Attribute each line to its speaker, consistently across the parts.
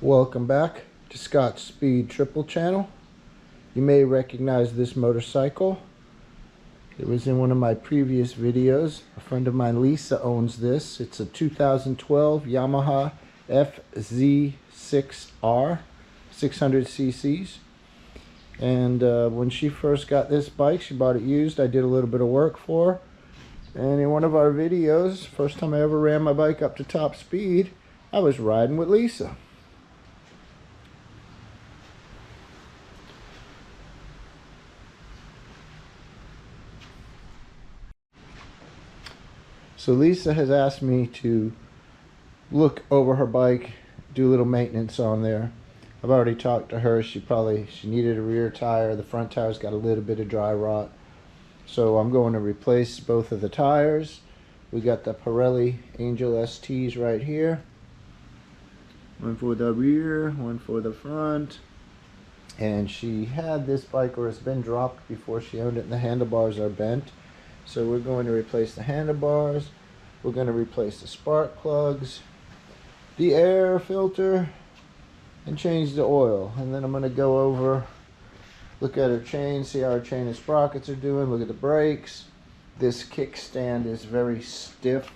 Speaker 1: Welcome back to Scott's Speed Triple Channel. You may recognize this motorcycle. It was in one of my previous videos. A friend of mine, Lisa, owns this. It's a 2012 Yamaha FZ6R, 600 cc's. And when she first got this bike, she bought it used. I did a little bit of work for her. And in one of our videos, first time I ever ran my bike up to top speed, I was riding with Lisa. So Lisa has asked me to look over her bike, do a little maintenance on there. I've already talked to her. She needed a rear tire. The front tire's got a little bit of dry rot. So I'm going to replace both of the tires. We got the Pirelli Angel STs right here. One for the rear, one for the front. And she had this bike, or it's been dropped before she owned it, and the handlebars are bent. So we're going to replace the handlebars, we're going to replace the spark plugs, the air filter, and change the oil. And then I'm going to go over, look at her chain, see how her chain and sprockets are doing, look at the brakes. This kickstand is very stiff,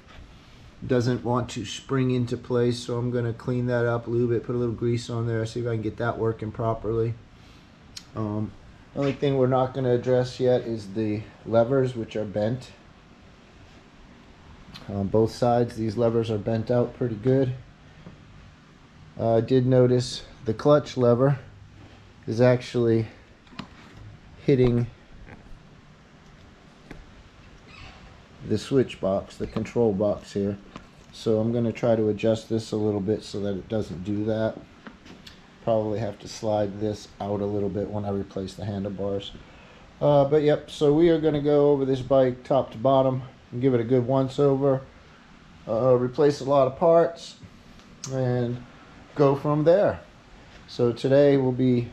Speaker 1: doesn't want to spring into place, so I'm going to clean that up, lube it, put a little grease on there, see if I can get that working properly. The only thing we're not going to address yet is the levers, which are bent. On both sides, these levers are bent out pretty good. I did notice the clutch lever is actually hitting the switch box, the control box here. So I'm going to try to adjust this a little bit so that it doesn't do that. Probably have to slide this out a little bit when I replace the handlebars. But yep, so we are going to go over this bike top to bottom and give it a good once over, replace a lot of parts, and go from there. So today will be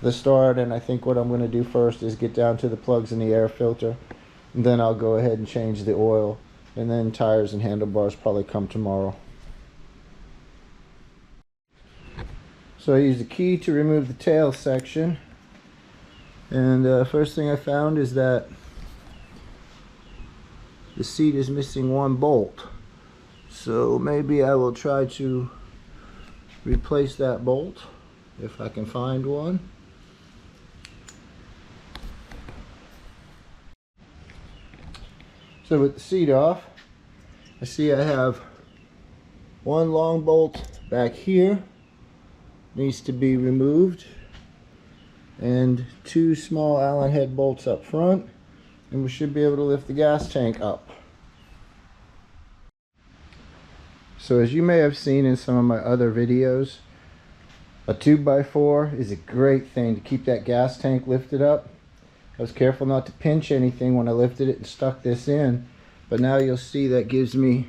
Speaker 1: the start, and I think what I'm going to do first is get down to the plugs and the air filter, and then I'll go ahead and change the oil, and then tires and handlebars probably come tomorrow. So I used a key to remove the tail section, and first thing I found is that the seat is missing one bolt. So maybe I will try to replace that bolt if I can find one. So with the seat off, I see I have one long bolt back here, needs to be removed, and two small Allen head bolts up front, and we should be able to lift the gas tank up. So as you may have seen in some of my other videos, a 2x4 is a great thing to keep that gas tank lifted up. I was careful not to pinch anything when I lifted it and stuck this in, but now you'll see that gives me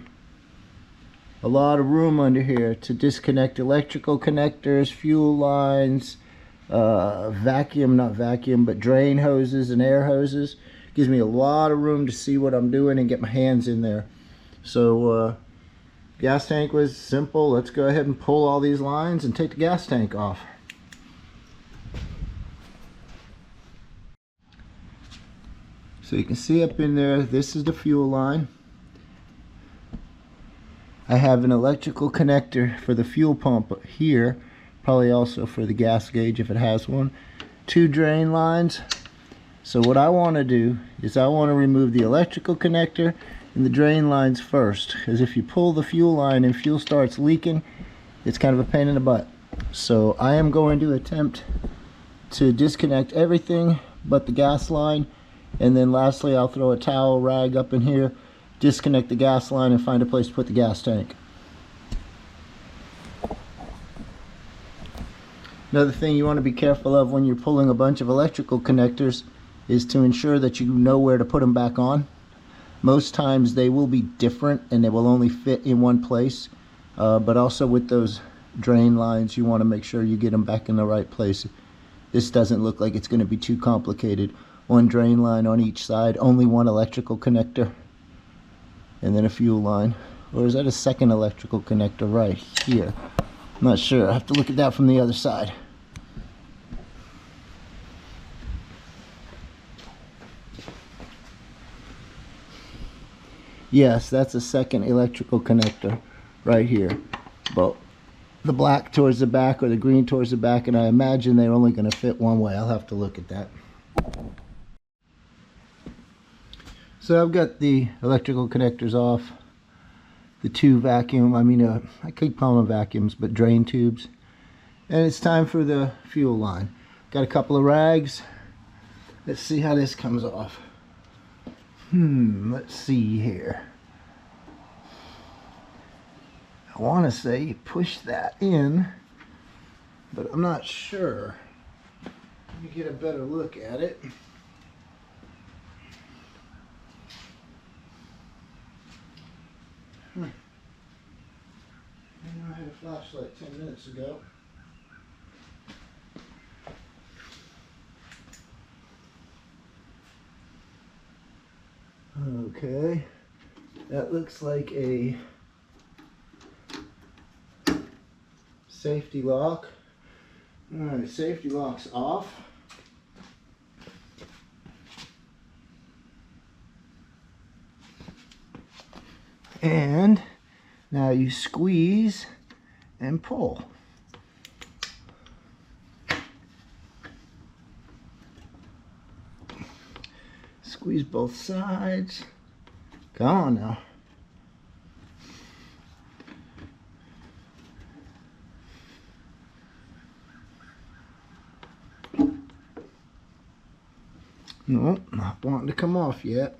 Speaker 1: a lot of room under here to disconnect electrical connectors, fuel lines, drain hoses and air hoses. Gives me a lot of room to see what I'm doing and get my hands in there. So gas tank was simple. Let's go ahead and pull all these lines and take the gas tank off. So you can see up in there, this is the fuel line. I have an electrical connector for the fuel pump here, probably also for the gas gauge if it has one. Two drain lines. So what I want to do is I want to remove the electrical connector and the drain lines first, because if you pull the fuel line and fuel starts leaking, it's kind of a pain in the butt. So I am going to attempt to disconnect everything but the gas line, and then lastly I'll throw a towel rag up in here, disconnect the gas line, and find a place to put the gas tank. Another thing you want to be careful of when you're pulling a bunch of electrical connectors is to ensure that you know where to put them back on. Most times they will be different and they will only fit in one place, but also with those drain lines you want to make sure you get them back in the right place. This doesn't look like it's going to be too complicated. One drain line on each side, only one electrical connector, and then a fuel line. Or is that a second electrical connector right here? I'm not sure. I have to look at that from the other side. Yes, that's a second electrical connector right here. But the black towards the back or the green towards the back, and I imagine they're only going to fit one way. I'll have to look at that. So I've got the electrical connectors off. The two vacuum, I could call them vacuums, but drain tubes. And it's time for the fuel line. Got a couple of rags. Let's see how this comes off. Let's see here. I want to say you push that in, but I'm not sure. Let me get a better look at it. I know I had a flashlight 10 minutes ago. Okay, that looks like a safety lock. Alright, safety lock's off. And now you squeeze and pull. Squeeze both sides. Come on now. Nope, not wanting to come off yet.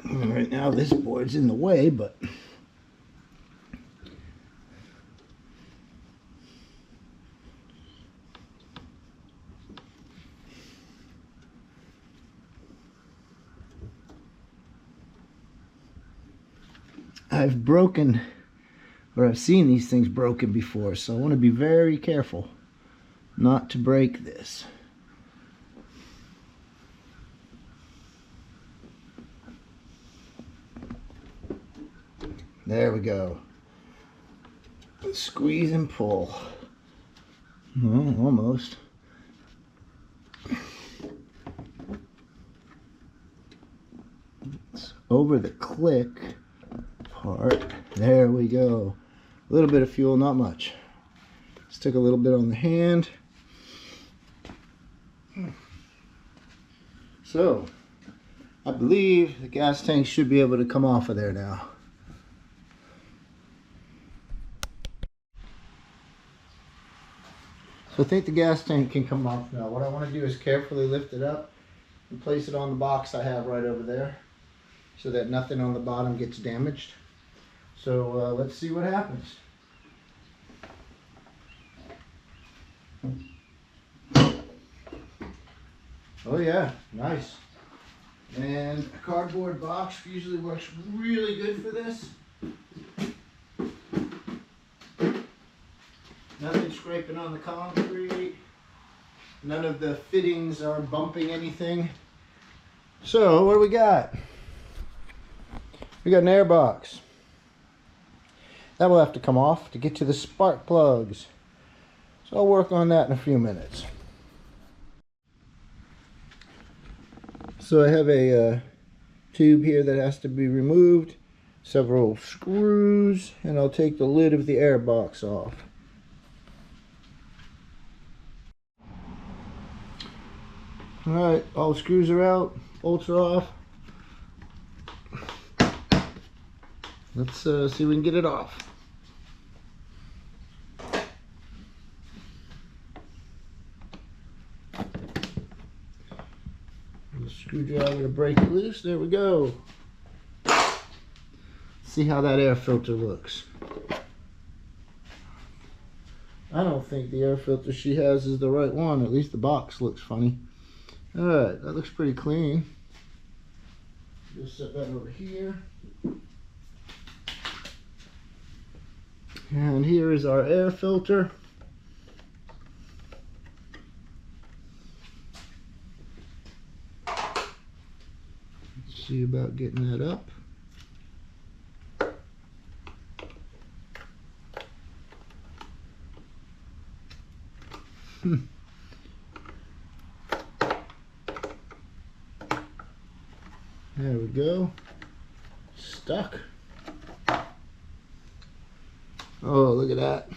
Speaker 1: Right now this board's in the way, but I've seen these things broken before, so I want to be very careful not to break this. There we go. Squeeze and pull. Well, almost. It's over the click part. There we go. A little bit of fuel, not much. Just took a little bit on the hand. So, I believe the gas tank should be able to come off of there now. So I think the gas tank can come off now. What I want to do is carefully lift it up and place it on the box I have right over there so that nothing on the bottom gets damaged. So let's see what happens. Oh yeah, nice. And a cardboard box usually works really good for this. Nothing scraping on the concrete. None of the fittings are bumping anything. So what do we got? We got an air box. That will have to come off to get to the spark plugs. So I'll work on that in a few minutes. So I have a tube here that has to be removed, several screws, and I'll take the lid of the air box off. Alright, all the screws are out, bolts are off. Let's see if we can get it off. The screwdriver to break it loose. There we go. See how that air filter looks. I don't think the air filter she has is the right one. At least the box looks funny. Alright, that looks pretty clean. Just set that over here. And here is our air filter. Let's see about getting that up. There we go. Stuck. Oh, look at that.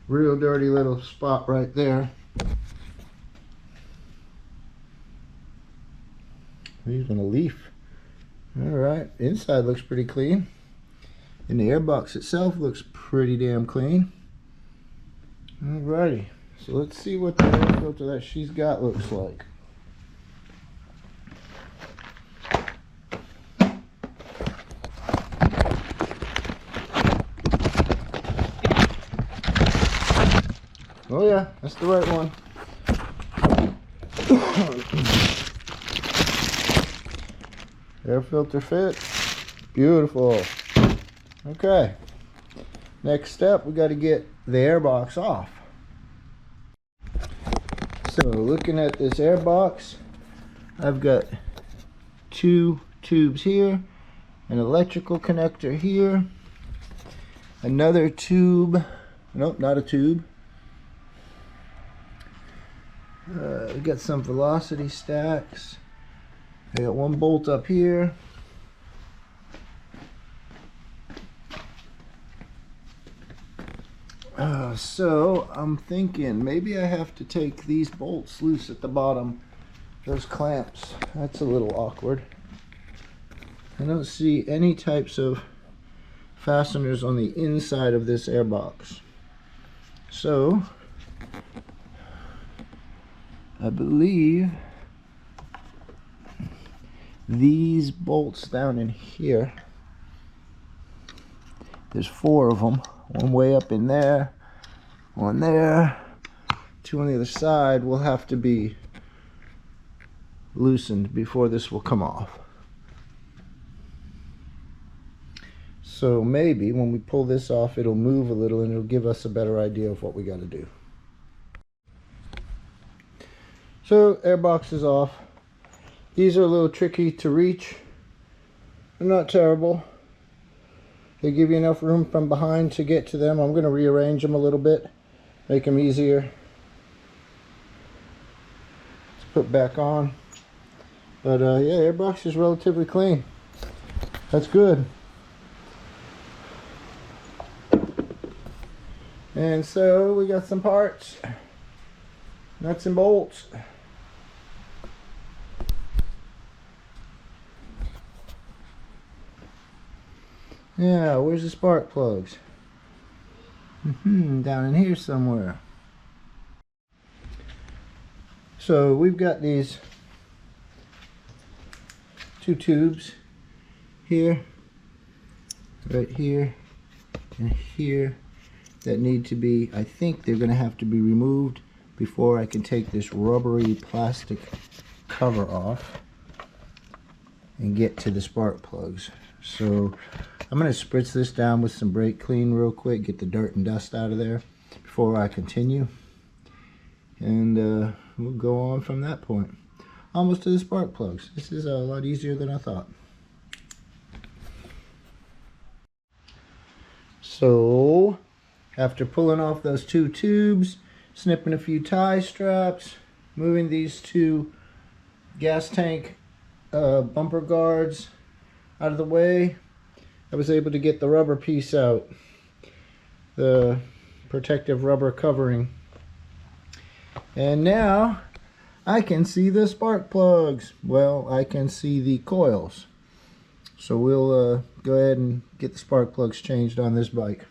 Speaker 1: Real dirty little spot right there. Even a leaf. Alright, inside looks pretty clean. And the airbox itself looks pretty damn clean. Alrighty, so let's see what the air filter that she's got looks like. Oh yeah, that's the right one. Air filter fit. Beautiful. Okay. Next step, we got to get the airbox off. So looking at this airbox, I've got two tubes here, an electrical connector here, another tube, nope, not a tube. We got some velocity stacks. I got one bolt up here. So I'm thinking maybe I have to take these bolts loose at the bottom. Those clamps, that's a little awkward. I don't see any types of fasteners on the inside of this airbox. So I believe these bolts down in here, there's 4 of them, one way up in there, one there, 2 on the other side, will have to be loosened before this will come off. So maybe when we pull this off, it'll move a little and it'll give us a better idea of what we got to do. So airbox is off. These are a little tricky to reach. They're not terrible. They give you enough room from behind to get to them. I'm going to rearrange them a little bit, make them easier to put back on. But yeah, airbox is relatively clean. That's good. And so we got some parts, nuts and bolts. Yeah, where's the spark plugs? Down in here somewhere. So we've got these 2 tubes here, right here, and here that need to be, I think they're going to have to be removed before I can take this rubbery plastic cover off and get to the spark plugs. So I'm going to spritz this down with some brake clean real quick, get the dirt and dust out of there before I continue, and we'll go on from that point. Almost to the spark plugs. This is a lot easier than I thought. So after pulling off those 2 tubes, snipping a few tie straps, moving these 2 gas tank bumper guards out of the way, I was able to get the rubber piece out, the protective rubber covering. And now I can see the spark plugs. Well, I can see the coils. So we'll go ahead and get the spark plugs changed on this bike.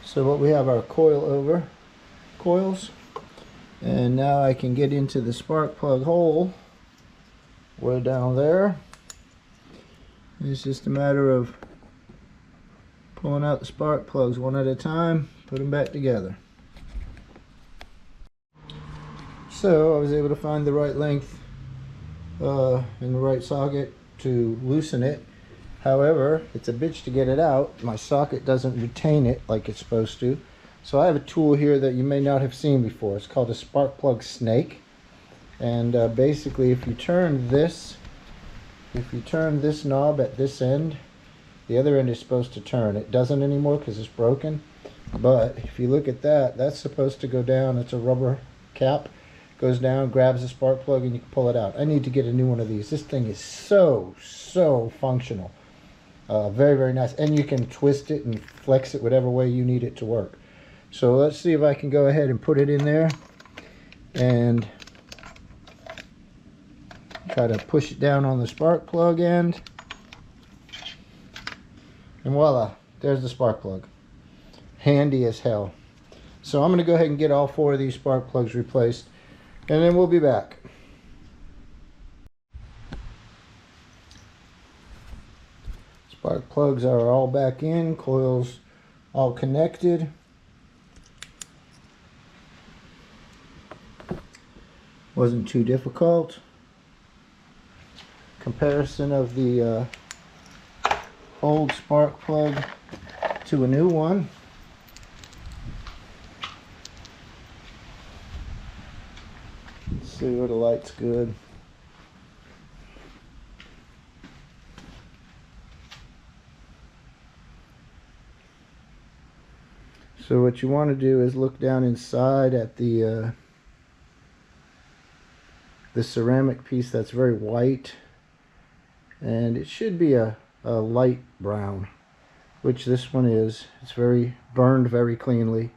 Speaker 1: So what we have are coils, and now I can get into the spark plug hole way down there. It's just a matter of Pulling out the spark plugs one at a time, put them back together. So I was able to find the right length and the right socket to loosen it. However, it's a bitch to get it out. My socket doesn't retain it like it's supposed to. So I have a tool here that you may not have seen before. It's called a spark plug snake. And basically if you turn this knob at this end, the other end is supposed to turn. It doesn't anymore because it's broken. But if you look at that, that's supposed to go down. It's a rubber cap. Goes down, grabs the spark plug, and you can pull it out. I need to get a new one of these. This thing is so functional. Very, very nice. And you can twist it and flex it whatever way you need it to work. So let's see if I can go ahead and put it in there and try to push it down on the spark plug end. And voila, there's the spark plug. Handy as hell. So I'm going to go ahead and get all 4 of these spark plugs replaced, and then we'll be back. Spark plugs are all back in, coils all connected. Wasn't too difficult. Comparison of the old spark plug to a new one. Let's see where the light's good. So what you want to do is look down inside at the ceramic piece that's very white, and it should be a light brown, which this one is. It's very burned very cleanly,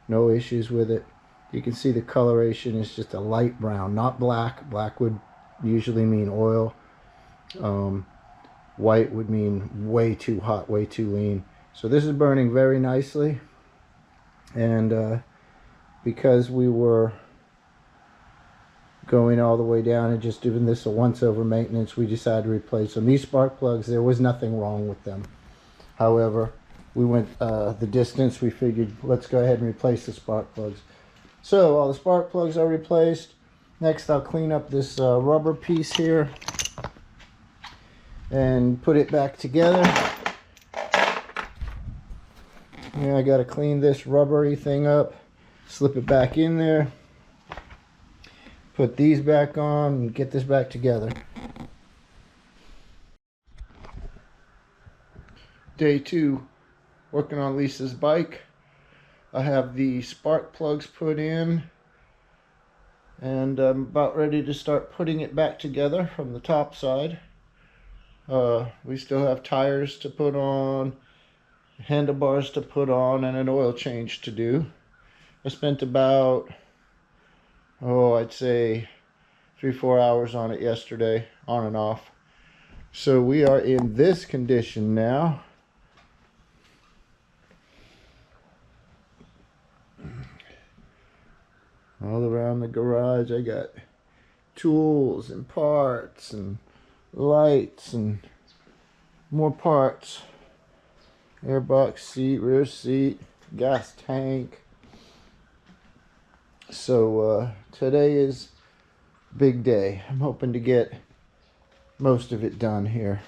Speaker 1: no issues with it. You can see the coloration is just a light brown, not black. Black would usually mean oil. White would mean way too hot, way too lean. So this is burning very nicely, and because we were going all the way down and just doing this a once over maintenance, we decided to replace them. These spark plugs, there was nothing wrong with them. However, we went the distance. We figured let's go ahead and replace the spark plugs. So all the spark plugs are replaced. Next I'll clean up this rubber piece here and put it back together. Yeah, I got to clean this rubbery thing up, slip it back in there, put these back on, and get this back together. Day 2, working on Lisa's bike. I have the spark plugs put in, and I'm about ready to start putting it back together from the top side. We still have tires to put on, handlebars to put on, and an oil change to do. I spent about, I'd say 3-4 hours on it yesterday, on and off. So we are in this condition now. All around the garage I got tools and parts and lights and more parts. Airbox seat, rear seat, gas tank. So today is a big day. I'm hoping to get most of it done here.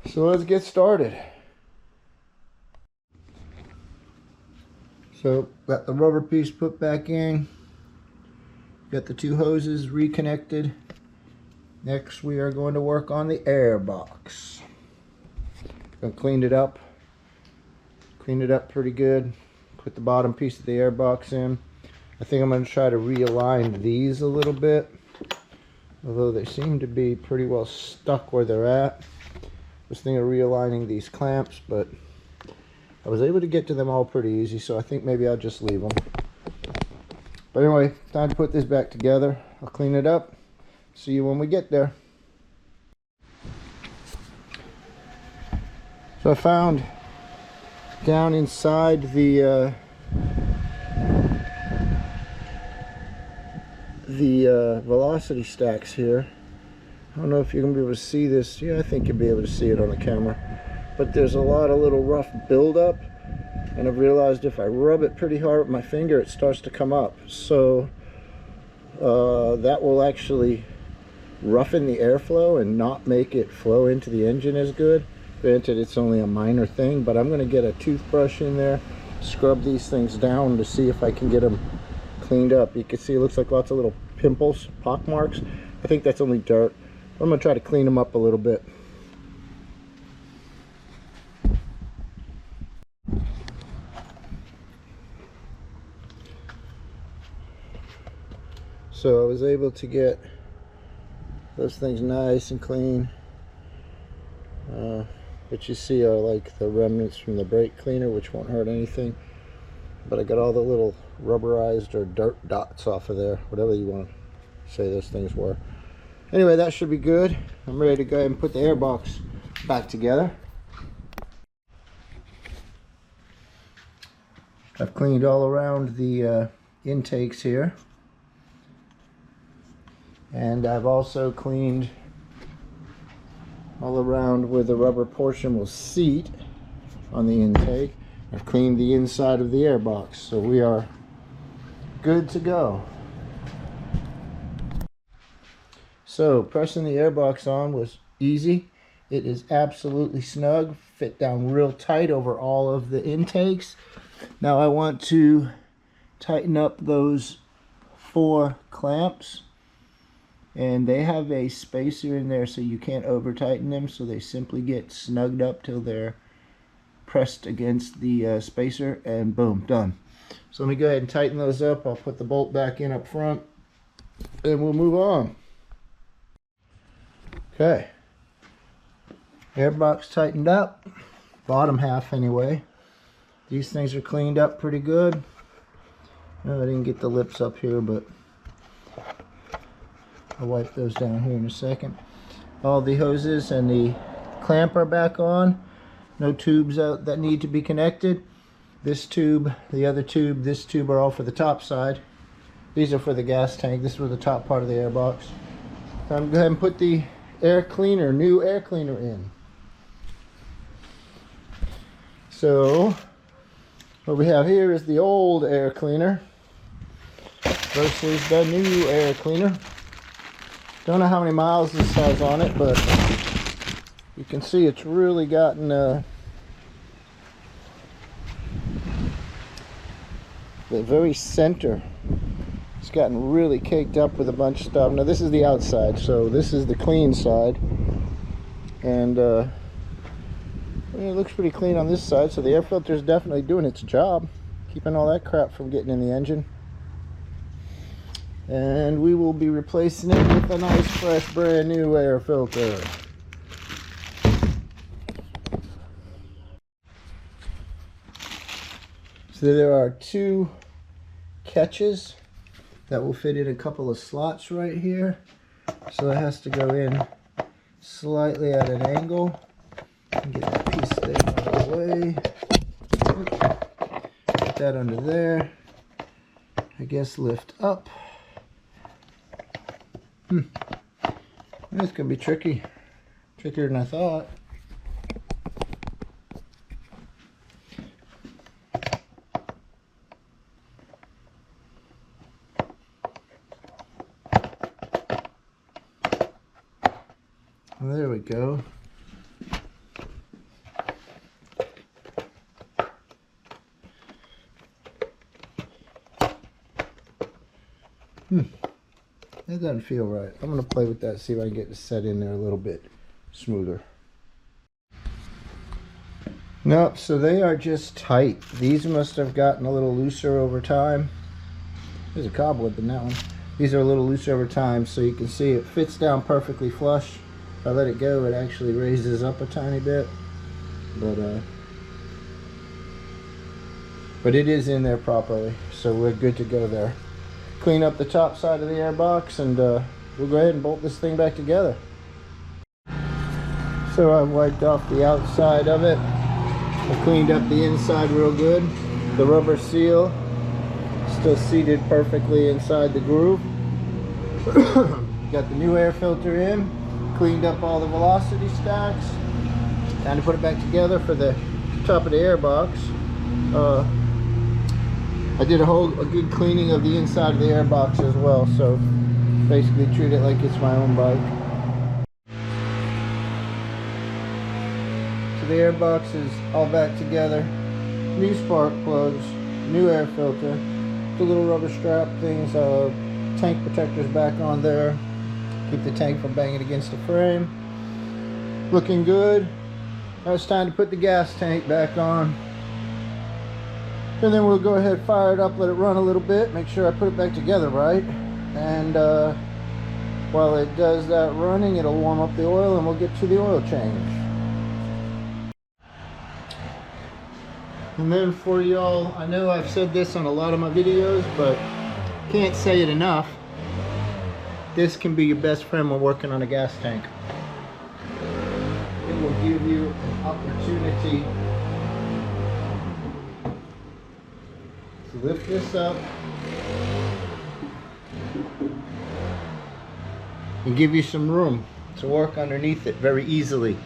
Speaker 1: So let's get started. So got the rubber piece put back in, got the 2 hoses reconnected. Next we are going to work on the air box. Gonna clean it up pretty good. Put the bottom piece of the air box in. I think I'm going to try to realign these a little bit, although they seem to be pretty well stuck where they're at. I was thinking of realigning these clamps, but I was able to get to them all pretty easy, so I think maybe I'll just leave them. But anyway, time to put this back together. I'll clean it up. See you when we get there. So I found down inside the velocity stacks here. I don't know if you're going to be able to see this. Yeah, I think you'll be able to see it on the camera. but there's a lot of little rough buildup, and I've realized if I rub it pretty hard with my finger, it starts to come up. So that will actually roughen the airflow and not make it flow into the engine as good. Granted, it's only a minor thing, but I'm going to get a toothbrush in there, scrub these things down to see if I can get them cleaned up. You can see it looks like lots of little pimples, pock marks. I think that's only dirt. I'm going to try to clean them up a little bit. So I was able to get those things nice and clean. What you see are like the remnants from the brake cleaner, which won't hurt anything. But I got all the little rubberized or dirt dots off of there, whatever you want to say those things were. Anyway, that should be good. I'm ready to go ahead and put the airbox back together. I've cleaned all around the intakes here. And I've also cleaned all around where the rubber portion will seat on the intake. I've cleaned the inside of the airbox, so we are good to go. So pressing the airbox on was easy. It is absolutely snug, fit down real tight over all of the intakes. Now I want to tighten up those 4 clamps. And they have a spacer in there so you can't over tighten them, so they simply get snugged up till they're pressed against the spacer, and boom, done. So let me go ahead and tighten those up. I'll put the bolt back in up front and we'll move on. Okay, airbox tightened up, bottom half anyway. These things are cleaned up pretty good. I didn't get the lips up here, but I'll wipe those down here in a second. All the hoses and the clamp are back on. No tubes out that need to be connected. This tube, the other tube, this tube are all for the top side. These are for the gas tank. This was the top part of the airbox. I'm going to go ahead and put the air cleaner, new air cleaner in. So what we have here is the old air cleaner versus the new air cleaner. Don't know how many miles this has on it, but you can see it's really gotten the very center. It's gotten really caked up with a bunch of stuff. Now this is the outside, so this is the clean side, and it looks pretty clean on this side. So the air filter is definitely doing its job, keeping all that crap from getting in the engine. And we will be replacing it with a nice fresh brand new air filter. So there are 2 catches that will fit in a couple of slots right here. So it has to go in slightly at an angle. Get that piece there out of the way. Put that under there. I guess lift up. It's gonna be tricky. Trickier than I thought. Well, there we go. That doesn't feel right. I'm going to play with that, see if I can get it set in there a little bit smoother. Nope, so they are just tight. These must have gotten a little looser over time. There's a cobweb in that one. These are a little looser over time, so you can see it fits down perfectly flush. If I let it go, it actually raises up a tiny bit. But it is in there properly, so we're good to go there. Clean up the top side of the airbox, and we'll go ahead and bolt this thing back together. So I've wiped off the outside of it. I cleaned up the inside real good. The rubber seal still seated perfectly inside the groove. Got the new air filter in. Cleaned up all the velocity stacks. Time to put it back together for the top of the air box. I did a good cleaning of the inside of the air box as well, so basically treat it like it's my own bike. So the air box is all back together. New spark plugs, new air filter, the little rubber strap things, tank protectors back on there. Keep the tank from banging against the frame. Looking good. Now it's time to put the gas tank back on. And then we'll go ahead, fire it up, let it run a little bit, make sure I put it back together right. And while it does that running, it'll warm up the oil and we'll get to the oil change. And then for y'all, I know I've said this on a lot of my videos, but can't say it enough. This can be your best friend when working on a gas tank. It will give you an opportunity to lift this up and give you some room to work underneath it very easily.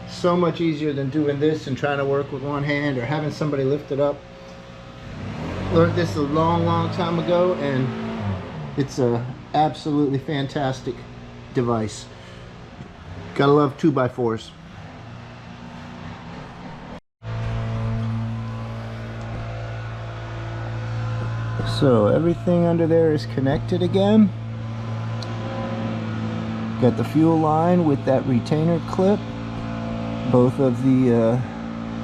Speaker 1: So much easier than doing this and trying to work with one hand or having somebody lift it up. Learned this a long time ago, and it's a absolutely fantastic device. Gotta love 2x4s. So everything under there is connected again. Got the fuel line with that retainer clip. Both of the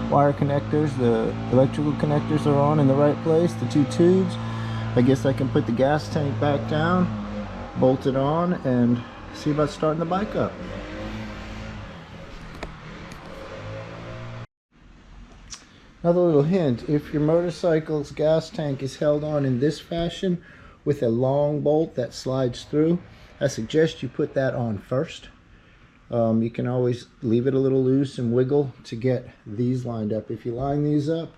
Speaker 1: wire connectors, the electrical connectors are on in the right place, the two tubes. I guess I can put the gas tank back down, bolt it on, and see about starting the bike up. Another little hint, if your motorcycle's gas tank is held on in this fashion with a long bolt that slides through, I suggest you put that on first. You can always leave it a little loose and wiggle to get these lined up. If you line these up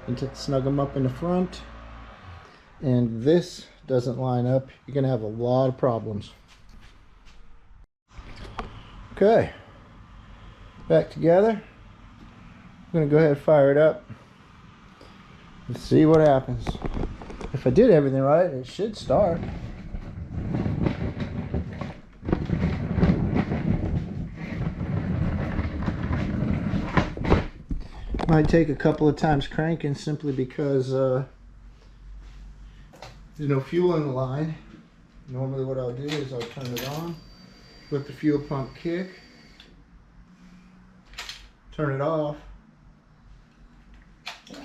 Speaker 1: and snug them up in the front and this doesn't line up, you're going to have a lot of problems. Okay, back together. I'm going to go ahead and fire it up and see what happens. If I did everything right, it should start. Might take a couple of times cranking simply because there's no fuel in the line. Normally what I'll do is I'll turn it on, let the fuel pump kick, turn it off,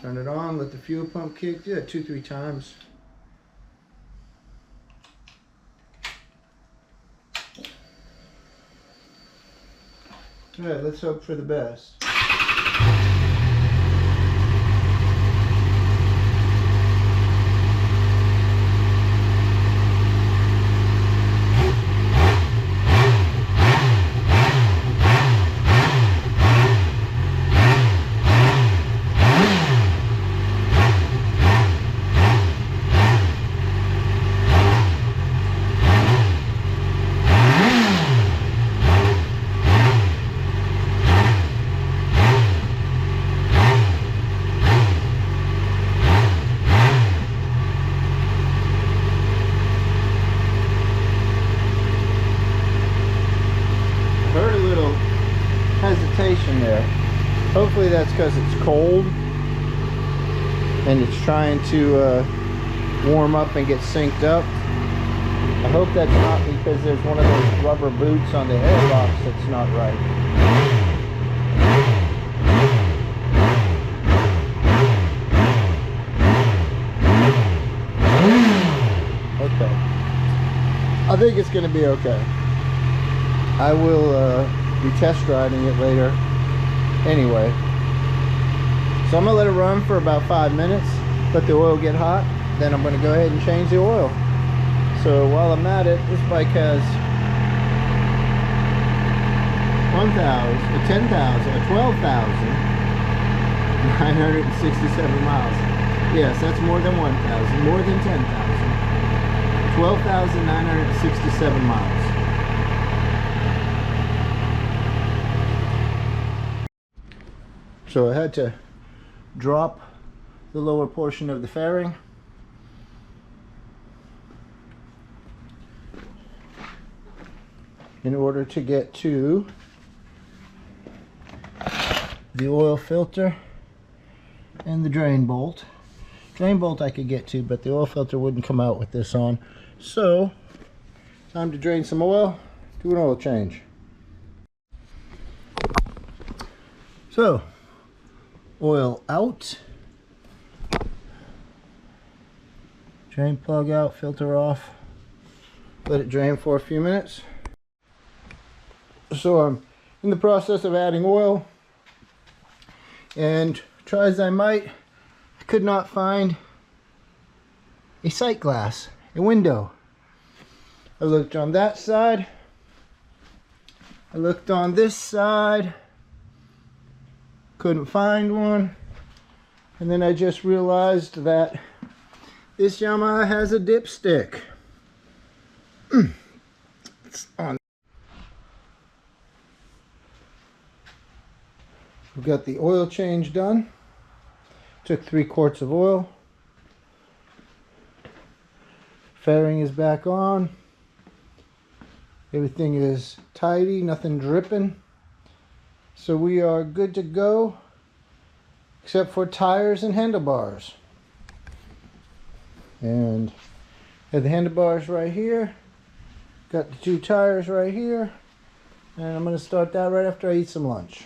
Speaker 1: turn it on, let the fuel pump kick. Do that 2-3 times. All right, let's hope for the best. Hesitation there. Hopefully that's because it's cold and it's trying to warm up and get synced up. I hope that's not because there's one of those rubber boots on the airbox that's not right. Okay. I think it's going to be okay. I will be test riding it later anyway. So I'm going to let it run for about 5 minutes, let the oil get hot, then I'm going to go ahead and change the oil. So while I'm at it, this bike has 12,967 miles. Yes, that's more than 1,000, more than 10,000. 12,967 miles. So I had to drop the lower portion of the fairing. In order to get to the oil filter and the drain bolt. Drain bolt I could get to, but the oil filter wouldn't come out with this on. So, time to drain some oil, do an oil change. So, oil out. Drain plug out, filter off. Let it drain for a few minutes. So I'm in the process of adding oil, and try as I might, I could not find a sight glass, a window. I looked on that side, I looked on this side, couldn't find one, and then I just realized that this Yamaha has a dipstick. It's on. We've got the oil change done. Took 3 quarts of oil. Fairing is back on. Everything is tidy, nothing dripping. So we are good to go, except for tires and handlebars. And have the handlebars right here. Got the 2 tires right here. And I'm going to start that right after I eat some lunch.